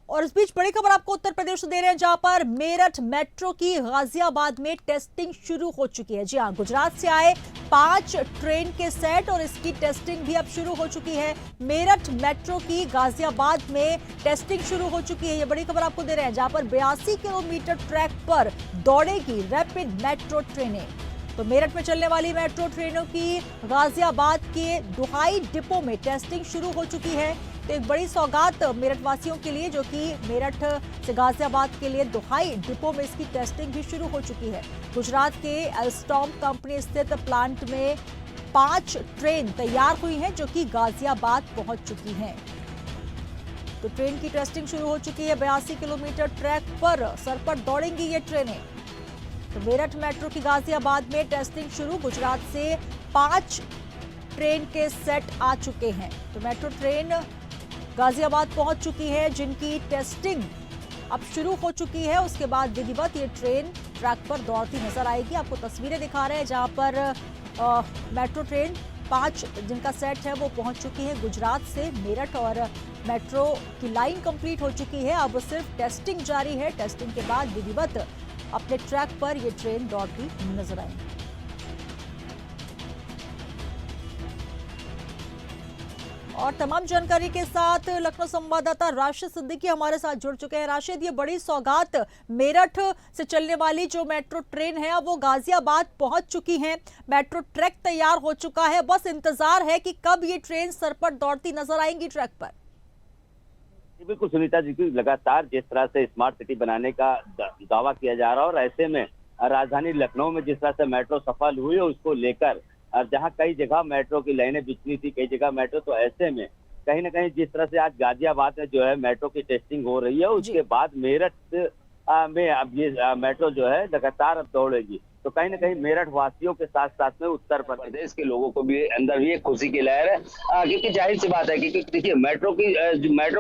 और इस बीच बड़ी खबर आपको उत्तर प्रदेश से दे रहे हैं, जहां पर मेरठ मेट्रो की गाजियाबाद में टेस्टिंग शुरू हो चुकी है। जी हां, गुजरात से आए 5 ट्रेन के सेट और इसकी टेस्टिंग भी अब शुरू हो चुकी है। मेरठ मेट्रो की गाजियाबाद में टेस्टिंग शुरू हो चुकी है। ये बड़ी खबर आपको दे रहे हैं, जहां पर 82 किलोमीटर ट्रैक पर दौड़ेगी रैपिड मेट्रो ट्रेनें। तो मेरठ में चलने वाली मेट्रो ट्रेनों की गाजियाबाद के दुहाई डिपो में टेस्टिंग शुरू हो चुकी है। तो एक बड़ी सौगात मेरठ वासियों के लिए, जो कि मेरठ से गाजियाबाद के लिए दुहाई डिपो में इसकी टेस्टिंग भी शुरू हो चुकी है। गुजरात के एल्स्टॉम कंपनी स्थित प्लांट में 5 ट्रेन तैयार हुई हैं, जो कि गाजियाबाद पहुंच चुकी हैं। तो ट्रेन की टेस्टिंग शुरू हो चुकी है। 82 किलोमीटर ट्रैक पर सर पर दौड़ेंगी ये ट्रेनें। तो मेरठ मेट्रो की गाजियाबाद में टेस्टिंग शुरू। गुजरात से 5 ट्रेन के सेट आ चुके हैं। तो मेट्रो ट्रेन गाजियाबाद पहुंच चुकी है, जिनकी टेस्टिंग अब शुरू हो चुकी है। उसके बाद विधिवत ये ट्रेन ट्रैक पर दौड़ती नजर आएगी। आपको तस्वीरें दिखा रहे हैं, जहां पर मेट्रो ट्रेन 5 जिनका सेट है वो पहुंच चुकी है गुजरात से मेरठ, और मेट्रो की लाइन कंप्लीट हो चुकी है। अब सिर्फ टेस्टिंग जारी है। टेस्टिंग के बाद विधिवत अपने ट्रैक पर ये ट्रेन दौड़ती नजर आएगी। और तमाम जानकारी के साथ लखनऊ संवाददाता राशिद सिद्दीकी हमारे साथ जुड़ चुके हैं। राशिद, ये बड़ी सौगात मेरठ से चलने वाली जो मेट्रो ट्रेन है वो गाजियाबाद पहुंच चुकी है। मेट्रो ट्रैक तैयार हो चुका है, बस इंतजार है कि कब ये ट्रेन सर पर दौड़ती नजर आएंगी ट्रैक पर। बिल्कुल सुनीता जी, की लगातार जिस तरह से स्मार्ट सिटी बनाने का दावा किया जा रहा है, और ऐसे में राजधानी लखनऊ में जिस तरह से मेट्रो सफल हुई है उसको लेकर, और जहां कई जगह मेट्रो की लाइनें बिछनी थी, कई जगह मेट्रो, तो ऐसे में कहीं ना कहीं जिस तरह से आज गाजियाबाद में जो है मेट्रो की टेस्टिंग हो रही है, उसके बाद मेरठ में अब ये मेट्रो जो है लगातार अब दौड़ेगी। तो कहीं ना कहीं मेरठ वासियों के साथ साथ में उत्तर प्रदेश के लोगों को भी अंदर भी एक खुशी की लहर है, क्योंकि जाहिर सी बात है कि देखिए मेट्रो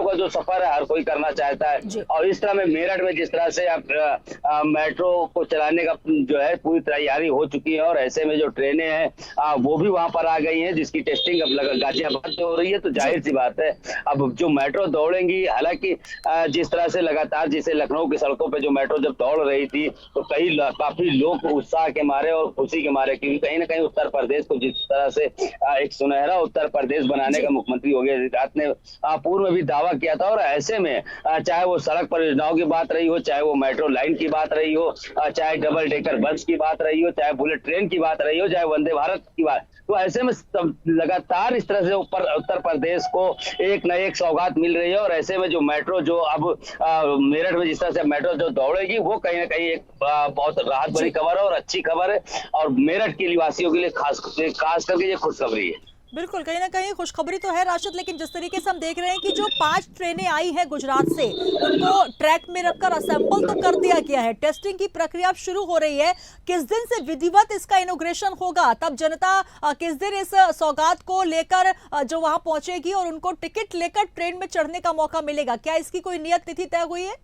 का जो सफर है हर कोई करना चाहता है, और इस तरह में मेरठ में जिस तरह से अब मेट्रो को चलाने का जो है पूरी तैयारी हो चुकी है, और ऐसे में जो ट्रेनें हैं वो भी वहां पर आ गई हैं, जिसकी टेस्टिंग अब गाजियाबाद में हो रही है। तो जाहिर सी बात है अब जो मेट्रो दौड़ेंगी, हालांकि जिस तरह से लगातार जैसे लखनऊ की सड़कों पर जो मेट्रो जब दौड़ रही थी तो काफी लोग उत्साह के मारे और खुशी के मारे, क्योंकि कहीं ना कहीं उत्तर प्रदेश को जिस तरह से एक सुनहरा उत्तर प्रदेश बनाने का मुख्यमंत्री योगी आदित्यनाथ ने पूर्व में भी दावा किया था, और ऐसे में चाहे वो सड़क परियोजनाओं की बात रही हो, चाहे वो मेट्रो लाइन की बात रही हो, चाहे डबल डेकर बस की बात रही हो, चाहे बुलेट ट्रेन की बात रही हो, चाहे वंदे भारत की बात, तो ऐसे में लगातार इस तरह से उत्तर प्रदेश को एक न एक सौगात मिल रही है। और ऐसे में जो मेट्रो जो अब मेरठ में जिस तरह से मेट्रो जो दौड़ेगी, वो कहीं ना कहीं एक बहुत राहत भरी खबर है और अच्छी खबर है, और मेरठ के निवासियों के लिए खास करके ये खुशखबरी है। बिल्कुल, कहीं ना कहीं खुशखबरी तो है राशिद, लेकिन जिस तरीके से हम देख रहे हैं कि जो 5 ट्रेनें आई हैं गुजरात से, उनको ट्रैक में रखकर असेंबल तो कर दिया गया है। टेस्टिंग की प्रक्रिया शुरू हो रही है। किस दिन से विधिवत इसका इनॉग्रेशन होगा, तब जनता किस दिन इस सौगात को लेकर जो वहां पहुंचेगी और उनको टिकट लेकर ट्रेन में चढ़ने का मौका मिलेगा? क्या इसकी कोई नियत तिथि तय हुई है?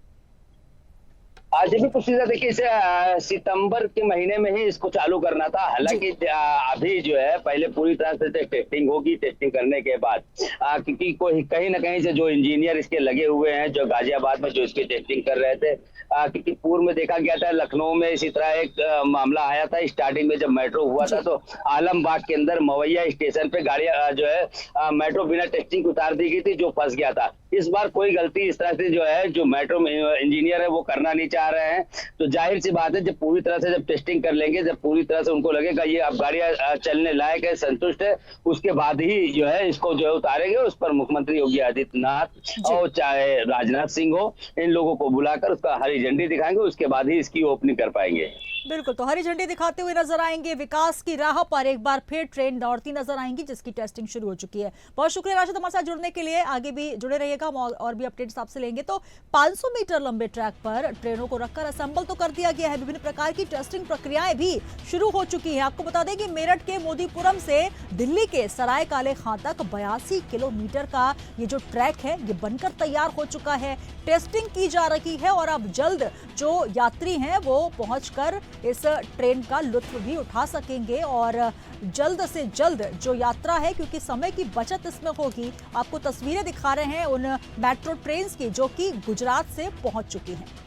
आज भी कुछ देखिए, इसे सितंबर के महीने में ही इसको चालू करना था। हालांकि अभी जो है पहले पूरी तरह से टेस्टिंग होगी। टेस्टिंग करने के बाद क्योंकि कोई कहीं ना कहीं से जो इंजीनियर इसके लगे हुए हैं, जो गाजियाबाद में जो इसकी टेस्टिंग कर रहे थे, क्योंकि पूर्व में देखा गया था लखनऊ में इसी तरह एक मामला आया था स्टार्टिंग में जब मेट्रो हुआ था, तो आलमबाग के अंदर मवैया स्टेशन पे गाड़ियां जो है मेट्रो बिना टेस्टिंग उतार दी गई थी, जो फंस गया था। इस बार कोई गलती इस तरह से जो है जो मेट्रो में इंजीनियर है वो करना नहीं चाह रहे हैं। तो जाहिर सी बात है जब पूरी तरह से जब टेस्टिंग कर लेंगे, जब पूरी तरह से उनको लगेगा ये अब गाड़ियां चलने लायक है, संतुष्ट है, उसके बाद ही जो है इसको जो है उतारेंगे। उस पर मुख्यमंत्री योगी आदित्यनाथ और चाहे राजनाथ सिंह हो, इन लोगों को बुलाकर उसका हरी झंडी दिखाएंगे, उसके बाद ही इसकी ओपनिंग कर पाएंगे। बिल्कुल, तो हरी झंडी दिखाते हुए नजर आएंगे। विकास की राह पर एक बार फिर ट्रेन दौड़ती नजर आएंगी, जिसकी टेस्टिंग शुरू हो चुकी है। बहुत शुक्रिया राशिद हमारे साथ जुड़ने के लिए। आगे भी जुड़े रहिएगा, हम और भी अपडेट्स आपसे लेंगे। तो 500 मीटर लंबे ट्रैक पर ट्रेनों को रखकर असेंबल तो कर दिया गया है। विभिन्न प्रकार की टेस्टिंग प्रक्रियाएं भी शुरू हो चुकी है। आपको बता दें कि मेरठ के मोदीपुरम से दिल्ली के सराय काले खां तक 82 किलोमीटर का ये जो ट्रैक है ये बनकर तैयार हो चुका है। टेस्टिंग की जा रही है, और अब जल्द जो यात्री हैं वो पहुंचकर इस ट्रेन का लुत्फ भी उठा सकेंगे, और जल्द से जल्द जो यात्रा है, क्योंकि समय की बचत इसमें होगी। आपको तस्वीरें दिखा रहे हैं उन मेट्रो ट्रेन की, जो कि गुजरात से पहुंच चुकी हैं।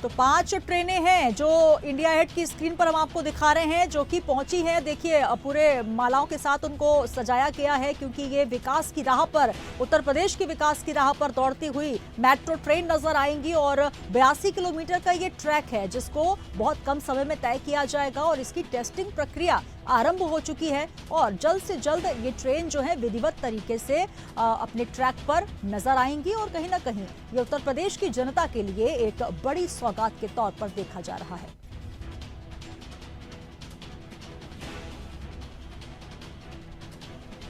तो 5 ट्रेनें हैं जो इंडिया हेड की स्क्रीन पर हम आपको दिखा रहे हैं, जो कि पहुंची हैं। देखिए पूरे मालाओं के साथ उनको सजाया गया है, क्योंकि ये विकास की राह पर, उत्तर प्रदेश की विकास की राह पर दौड़ती हुई मेट्रो ट्रेन नजर आएंगी। और 82 किलोमीटर का ये ट्रैक है, जिसको बहुत कम समय में तय किया जाएगा और इसकी टेस्टिंग प्रक्रिया आरंभ हो चुकी है। और जल्द से जल्द ये ट्रेन जो है विधिवत तरीके से अपने ट्रैक पर नजर आएंगी। और कहीं ना कहीं ये उत्तर प्रदेश की जनता के लिए एक बड़ी सौगात के तौर पर देखा जा रहा है।